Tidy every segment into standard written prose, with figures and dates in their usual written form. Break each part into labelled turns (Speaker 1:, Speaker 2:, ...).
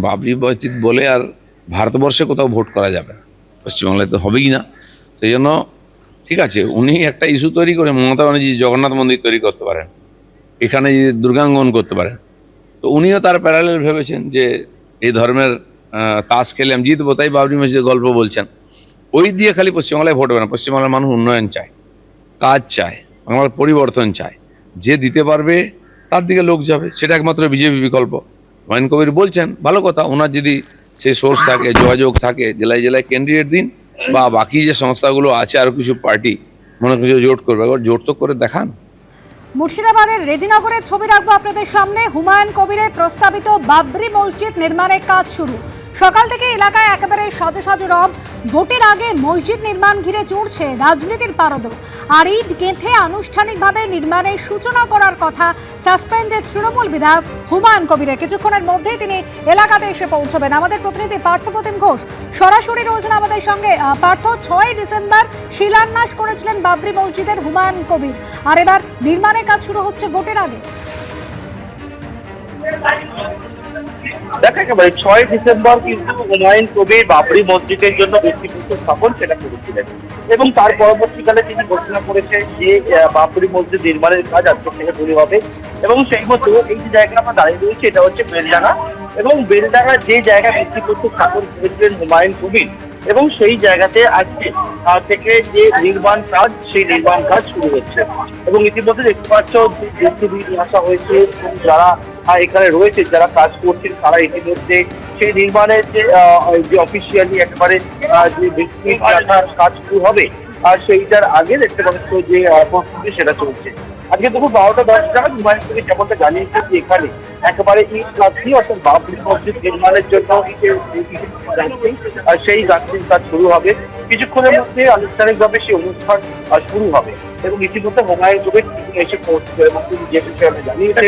Speaker 1: বাবরি মসজিদ বলে আর ভারতবর্ষে কোথাও ভোট করা যাবে না, পশ্চিমবাংলায় তো হবেই না। সেই জন্য ঠিক আছে, উনি একটা ইস্যু তৈরি করে মমতা ব্যানার্জি জগন্নাথ মন্দির তৈরি করতে পারেন, এখানে যদি দুর্গাঙ্গন করতে পারেন, তো উনিও তার প্যারালেল ভেবেছেন যে এই ধর্মের তাস খেলে আমি জিতবো, তাই বাবরি মসজিদের গল্প বলছেন। ওই দিয়ে খালি পশ্চিমবাংলায় ভোট হবে না, পশ্চিমবাংলার মানুষ উন্নয়ন চায়, কাজ চায়, বাংলার পরিবর্তন চায়। যে দিতে পারবে তার দিকে লোক যাবে, সেটা একমাত্র বিজেপি বিকল্প। হুমায়ুন কবির বলছেন, ভালো কথা, ওনার যদি সেই সোর্স থাকে, যোগাযোগ থাকে, জেলায় জেলায় ক্যান্ডিডেট দিন, বা বাকি যে সংস্থাগুলো আছে আরও কিছু পার্টি মনে কিছু জোট করবে, একবার জোট তো করে দেখান।
Speaker 2: মুর্শিদাবাদের রেজিনগরের ছবি রাখবো আপনাদের সামনে। হুমায়ুন কবিরের প্রস্তাবিত বাবরি মসজিদ নির্মাণের কাজ শুরু। সকাল থেকে এলাকায় একেবারে সাজো সাজো রব। ভোটের আগে মসজিদ নির্মাণ ঘিরে চড়ছে রাজনীতির পারদ। আর ইট গেঁথে আনুষ্ঠানিকভাবে নির্মাণের সূচনা করার কথা সাসপেন্ডেড তৃণমূল বিধায়ক হুমায়ুন কবিরের। কিছুক্ষণের মধ্যেই তিনি এলাকাতে এসে পৌঁছবেন। আমাদের প্রতিনিধি পার্থপ্রতিম ঘোষ সরাসরি রয়েছেন আমাদের সঙ্গে। পার্থ, 6 ডিসেম্বর শিলান্যাস করেছিলেন বাবরি মসজিদের হুমায়ুন কবির, আর এবার নির্মাণের কাজ শুরু হচ্ছে ভোটের আগে।
Speaker 3: দেখা একেবারে 6 ডিসেম্বর কিন্তু হুমায়ুন কবির বাবরি মসজিদের জন্য ভিত্তিপ্রস্তর স্থাপন সেটা করেছিলেন, এবং তার পরবর্তীকালে তিনি ঘোষণা করেছেন যে বাবরি মসজিদ নির্মাণের কাজ আজকে থেকে শুরু হবে। এবং সেই মতো এই যে জায়গা আমরা দাঁড়িয়ে রয়েছি এটা হচ্ছে বেলডাঙ্গা, এবং বেলডাঙ্গা যে জায়গায় ভিত্তিপ্রস্তর স্থাপন করেছিলেন হুমায়ুন কবির, এবং সেই জায়গাতে আজকে থেকে যে নির্মাণ কাজ সেই নির্মাণ কাজ শুরু হচ্ছে। এবং ইতিমধ্যে দেখতে পাচ্ছ যে জেসিবি আসা হয়েছে, এবং যারা এখানে রয়েছে, যারা কাজ করছেন, তারা ইতিমধ্যে সেই নির্মাণের যে অফিসিয়ালি একেবারে যে ভিত্তি কাজ শুরু হবে, আর সেইটার আগে দেখতে পাচ্ছ যে প্রস্তুতি সেটা চলছে। আজকে দুপুর 12:10 হুমায়ুন কবির যেমনটা জানিয়েছে যে এখানে একেবারে ইট গাঁথনি, অর্থাৎ বাবরি মসজিদ নির্মাণের জন্য সেই গাঁথনির কাজ শুরু হবে। কিছুক্ষণের মধ্যে আনুষ্ঠানিকভাবে সেই অনুষ্ঠান শুরু হবে, এবং ইতিমধ্যে হুমায়ুন কবির এসে পৌঁছবে। এবং তিনি যে বিষয়ে জানিয়েছেন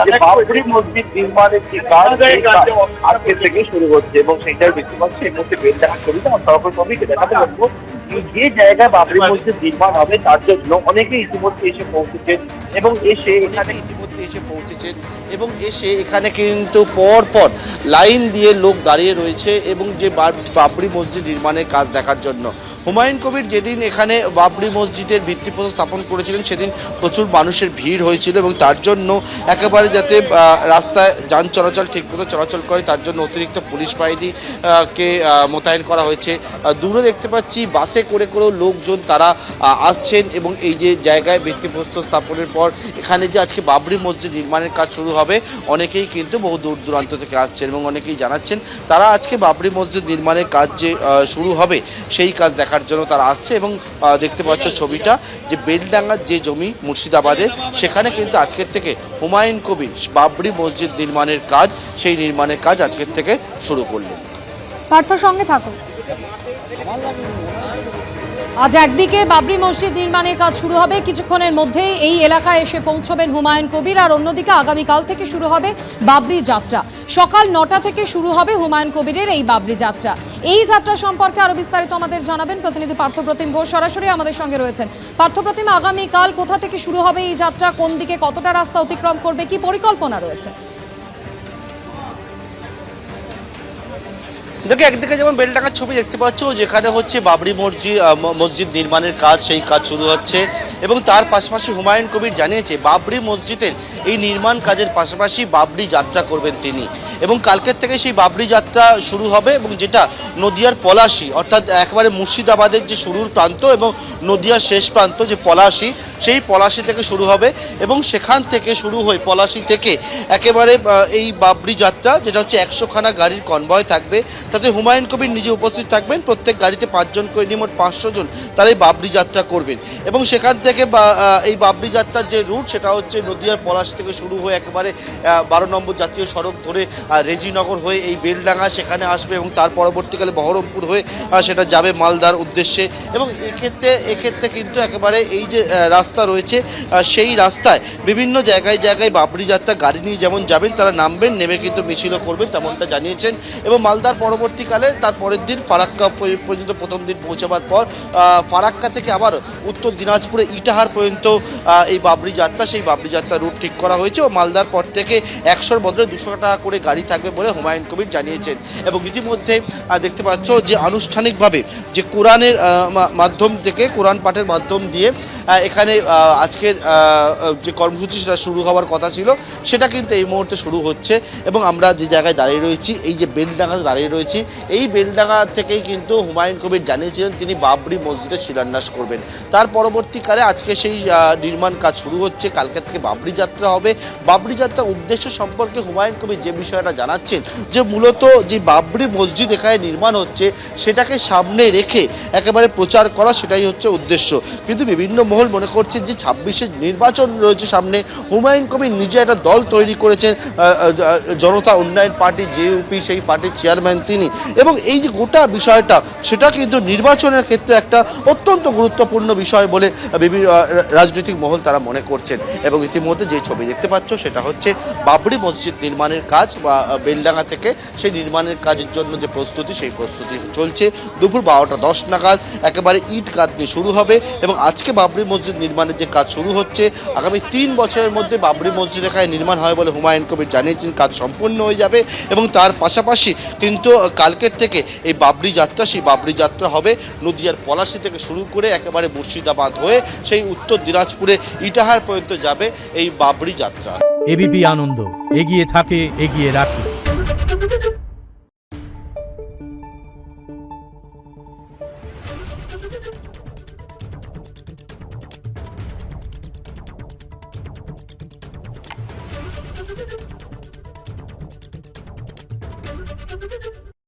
Speaker 3: যে বাবরি মসজিদ নির্মাণের যে কাজ আজকে থেকে শুরু হচ্ছে, এবং সেইটার দেখতে পাচ্ছি এর মধ্যে বেলডাঙ্গা ছবিটা সরাসরি দেখাতে পারবো। যে জায়গায় বাবরি মসজিদ নির্মাণ হবে তার জন্য অনেকে ইতিমধ্যে এসে পৌঁছেছেন, এবং এসে এখানে কিন্তু পর লাইন দিয়ে লোক দাঁড়িয়ে রয়েছে, এবং যে বাবরি মসজিদ নির্মাণের কাজ দেখার জন্য। হুমায়ুন কবির যেদিন এখানে বাবরি মসজিদের ভিত্তিপ্রস্তর স্থাপন করেছিলেন সেদিন প্রচুর মানুষের ভিড় হয়েছিল, এবং তার জন্য একেবারে যাতে রাস্তায় যান চলাচল ঠিকমতো চলাচল করে তার জন্য অতিরিক্ত পুলিশ বাহিনী কে মোতায়েন করা হয়েছে। দূরে দেখতে পাচ্ছি বাসে করে করেও লোকজন তারা আসছেন, এবং এই যে জায়গায় ভিত্তিপ্রস্তর স্থাপনের পর এখানে যে আজকে বাবরি মসজিদ নির্মাণের কাজ শুরু হবে, অনেকেই কিন্তু বহু দূর দূরান্ত থেকে আসছেন, এবং অনেকেই জানাচ্ছেন তারা আজকে বাবরি মসজিদ নির্মাণের কাজ যে শুরু হবে সেই কাজ দেখার জন্য তারা আসছে। এবং দেখতে পাচ্ছ ছবিটা যে বেলডাঙ্গার যে জমি মুর্শিদাবাদের, সেখানে কিন্তু আজকের থেকে হুমায়ুন কবির বাবরি মসজিদ নির্মাণের কাজ, সেই নির্মাণের কাজ আজকের থেকে শুরু করলেন।
Speaker 2: পার্থ, সঙ্গে থাকো। আজ একদিকে বাবরি মসজিদ নির্মাণের কাজ শুরু হবে, কিছুক্ষণের মধ্যেই এই এলাকায় এসে পৌঁছবেন হুমায়ুন কবির, আর অন্যদিকে আগামীকাল থেকে শুরু হবে বাবরি যাত্রা। সকাল 9টা থেকে শুরু হবে হুমায়ুন কবিরের এই বাবরি যাত্রা। এই যাত্রা সম্পর্কে আরো বিস্তারিত আমাদের জানাবেন প্রতিনিধি পার্থপ্রতিম ঘোষ সরাসরি আমাদের সঙ্গে রয়েছেন। পার্থপ্রতিম, আগামীকাল কোথা থেকে শুরু হবে এই যাত্রা, কোন দিকে কতটা রাস্তা অতিক্রম করবে, কি পরিকল্পনা রয়েছে?
Speaker 4: দেখো, একদিকে যেমন বেলডাঙ্গার ছবি দেখতে পাচ্ছ, যেখানে হচ্ছে বাবরি মসজিদ নির্মাণের কাজ, সেই কাজ শুরু হচ্ছে, এবং তার পাশাপাশি হুমায়ুন কবির জানিয়েছে বাবরি মসজিদের এই নির্মাণ কাজের পাশাপাশি বাবরি যাত্রা করবেন তিনি, এবং কালকের থেকে সেই বাবরি যাত্রা শুরু হবে, এবং যেটা নদিয়ার পলাশী, অর্থাৎ একেবারে মুর্শিদাবাদের যে শুরুর প্রান্ত এবং নদিয়ার শেষ প্রান্ত যে পলাশী, সেই পলাশী থেকে শুরু হবে, এবং সেখান থেকে শুরু হয়ে পলাশী থেকে একেবারে এই বাবরি যাত্রা, যেটা হচ্ছে 100খানা গাড়ির কনভয় থাকবে, তাতে হুমায়ুন কবির নিজে উপস্থিত থাকবেন। প্রত্যেক গাড়িতে 5 জন করে নিয়ে মোট 500 জন তারা এই বাবরি যাত্রা করবেন, এবং সেখান থেকে এই বাবরি যাত্রার যে রুট সেটা হচ্ছে নদিয়ার পলাশ থেকে শুরু হয়ে একেবারে 12 নম্বর জাতীয় সড়ক ধরে রেজিনগর হয়ে এই বেলডাঙ্গা সেখানে আসবে, এবং তার পরবর্তীকালে বহরমপুর হয়ে সেটা যাবে মালদার উদ্দেশ্যে। এবং এক্ষেত্রে কিন্তু একেবারে এই যে রাস্তা
Speaker 3: রাস্তা রয়েছে সেই রাস্তায় বিভিন্ন জায়গায় জায়গায় বাবরি যাত্রা গাড়ি নিয়ে যেমন যাবেন, তারা নামবেন, নেমে কিন্তু মিছিলও করবেন, তেমনটা জানিয়েছেন। এবং মালদার পরবর্তীকালে তার পরের দিন ফারাক্কা পর্যন্ত প্রথম দিন পৌঁছাবার পর ফারাক্কা থেকে আবার উত্তর দিনাজপুরে ইটাহার পর্যন্ত এই বাবরি যাত্রা, সেই বাবরি যাত্রা রুট ঠিক করা হয়েছে। ও মালদার পর থেকে 100-র বদলে 200 টাকা করে গাড়ি থাকবে বলে হুমায়ুন কবির জানিয়েছেন। এবং ইতিমধ্যে দেখতে পাচ্ছ যে আনুষ্ঠানিকভাবে যে কোরআনের মাধ্যম থেকে, কোরআন পাঠের মাধ্যম দিয়ে এখানে আজকের যে কর্মসূচি সেটা শুরু হওয়ার কথা ছিল, সেটা কিন্তু এই মুহূর্তে শুরু হচ্ছে। এবং আমরা যে জায়গায় দাঁড়িয়ে রয়েছি, এই যে বেলডাঙ্গাতে দাঁড়িয়ে রয়েছি, এই বেলডাঙ্গা থেকেই কিন্তু হুমায়ুন কবির জানিয়েছিলেন তিনি বাবরি মসজিদের শিলান্যাস করবেন। তার পরবর্তীকালে আজকে সেই নির্মাণ কাজ শুরু হচ্ছে, কালকে থেকে বাবরি যাত্রা হবে। বাবরি যাত্রার উদ্দেশ্য সম্পর্কে হুমায়ুন কবির যে বিষয়টা জানাচ্ছেন, যে মূলত যে বাবরি মসজিদ এখানে নির্মাণ হচ্ছে সেটাকে সামনে রেখে একেবারে প্রচার করা, সেটাই হচ্ছে উদ্দেশ্য। কিন্তু বিভিন্ন মহল মনে করছে যে 26-এর নির্বাচন রয়েছে সামনে, হুমায়ুন কবির নিজে একটা দল তৈরি করেছেন, জনতা উন্নয়ন পার্টি, জেইউপি, সেই পার্টির চেয়ারম্যান তিনি। এবং এই যে গোটা বিষয়টা, সেটা কিন্তু নির্বাচনের ক্ষেত্রে একটা অত্যন্ত গুরুত্বপূর্ণ বিষয় বলে বিভিন্ন রাজনৈতিক মহল তারা মনে করছেন। এবং ইতিমধ্যে যে ছবি দেখতে পাচ্ছ সেটা হচ্ছে বাবরি মসজিদ নির্মাণের কাজ, বা বেলডাঙ্গা থেকে সেই নির্মাণের কাজের জন্য যে প্রস্তুতি, সেই প্রস্তুতি চলছে। দুপুর 12টা 10 নাগাদ একেবারে ইট গাঁথনি শুরু হবে। এবং আজকে বাবরি মসজিদ নির্মাণের যে কাজ শুরু হচ্ছে, আগামী 3 বছরের মধ্যে বাবরি মসজিদ এখানে নির্মাণ হয় বলে হুমায়ুন কবির জানিয়েছেন, কাজ সম্পূর্ণ হয়ে যাবে। এবং তার পাশাপাশি কিন্তু কালকের থেকে এই বাবরি যাত্রা, সেই বাবরি যাত্রা হবে নদিয়ার পলাশী থেকে শুরু করে একেবারে মুর্শিদাবাদ হয়ে সেই উত্তর দিনাজপুরে ইটাহার পর্যন্ত যাবে এই বাবরি যাত্রা।
Speaker 5: এবিপি আনন্দ, এগিয়ে থাকে, এগিয়ে রাখে।